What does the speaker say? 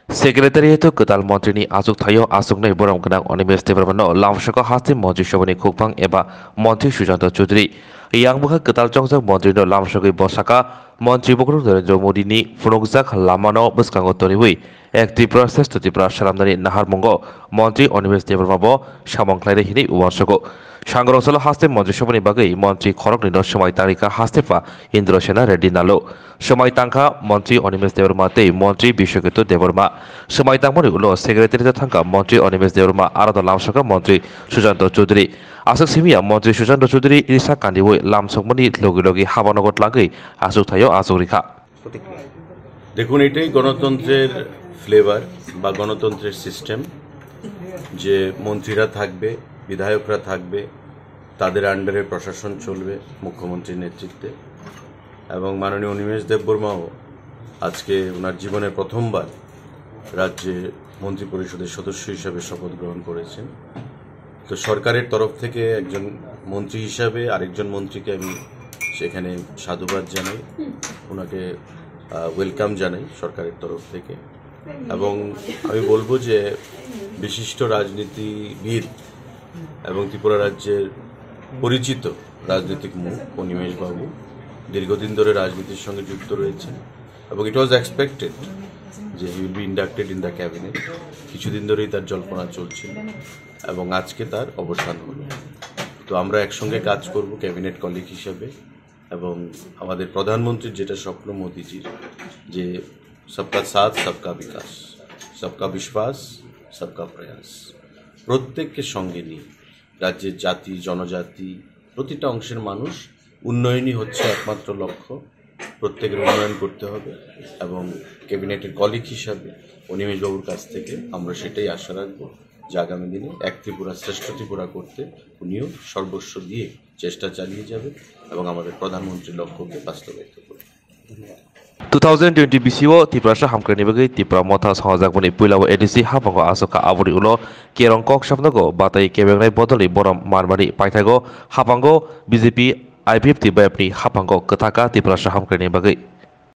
Sekretariat Ketal Menteri ni asuk thayo asuk nai borang kenang Onimes Department lamsaka hasti Menteri Shobani Khukpang eba Menteri Sujanto Chaudhary yang buka ketal jongjak Menteri no lamsaka bosaka Menteri Bokro Narendra Modi ni funukjak lamano beskango toriwi ek Tripura Sreshto Tripura Salamdani Nahar Mongo Menteri Onimes Department bo samongklaire hini uwansoko Sangrosalo haste Menteri Shobani bagai Menteri Khorok ni Somai Tarika hastepa Indra Sena Reddy Nalo Somai Tangka Menteri Onimes Department te Menteri Bishoketu Department Somai Tangmoni ulo Sekretariat Tangka Menteri Onimes Department arada lamsaka Menteri Sujanto Chaudhary Asuk simia Menteri Sujanto Chaudhary Irisa Kandiwoi lamsokmani logi হাবানগর লাগেই আসুক থাইও আসুক রেখা দেখুন এটাই গণতন্ত্রের flavour বা গণতন্ত্রের system যে মন্ত্রীরা থাকবে বিধায়করা থাকবে তাদের আন্ডারে প্রশাসন চলবে মুখ্যমন্ত্রীর নেতৃত্বে এবং মাননীয় অনিমেষ দেববর্মাও আজকে ওনার জীবনে প্রথমবার রাজ্যে মন্ত্রী পরিষদের সদস্য হিসেবে শপথ গ্রহণ করেছেন তো সরকারের তরফ থেকে একজন মন্ত্রী হিসাবে আরেকজন মন্ত্রীকে আমি সেখানে সাধুবাদ জানাই ওনাকে ওয়েলকাম জানাই সরকারের তরফ থেকে এবং আমি বলবো যে বিশিষ্ট রাজনীতিবিদ এবং ত্রিপুরা রাজ্যের পরিচিত রাজনৈতিক মুখ অনিমেষ বাবু দীর্ঘদিন ধরে রাজনীতির সঙ্গে যুক্ত রয়েছেন এবং ইট ওয়াজ এক্সপেক্টেড যে he will be inducted in the cabinet কিছুদিন ধরেই তার জল্পনা চলছিল এবং আজকে তার অবসান হলো তো আমরা একসঙ্গে কাজ করব ক্যাবিনেট কলিগ হিসেবে এবং আমাদের প্রধানমন্ত্রীর যেটা স্বপ্ন মোদিজির যে সবকা সাথ সবকা বিকাশ সবকা বিশ্বাস সবকা প্রয়াস প্রত্যেককে সঙ্গে নিয়ে রাজ্যের জাতি জনজাতি প্রতিটা অংশের মানুষ উন্নয়নই হচ্ছে একমাত্র লক্ষ্য প্রত্যেকের উন্নয়ন করতে হবে এবং ক্যাবিনেটের কলিগ হিসাবে অনিমেষবাবুর কাছ থেকে আমরা সেটাই আশা রাখবো যে আগামী দিনে এক ত্রিপুরা শ্রেষ্ঠ ত্রিপুরা করতে উনিও সর্বস্ব দিয়ে চেষ্টা চালিয়ে যাবে এবং আমাদের প্রধানমন্ত্রীর লক্ষ্যকে বাস্তবায়িত করবে 2020 BCO Tripura hamkrani bagai Tripura motha sahajak boni puilao ADC habango asoka aburi ulo kerong kok sabnago batai kebengnai bodoli borom marmari paithago habango BJP IPF ti bayapni habango kathaka Tripura hamkrani bagai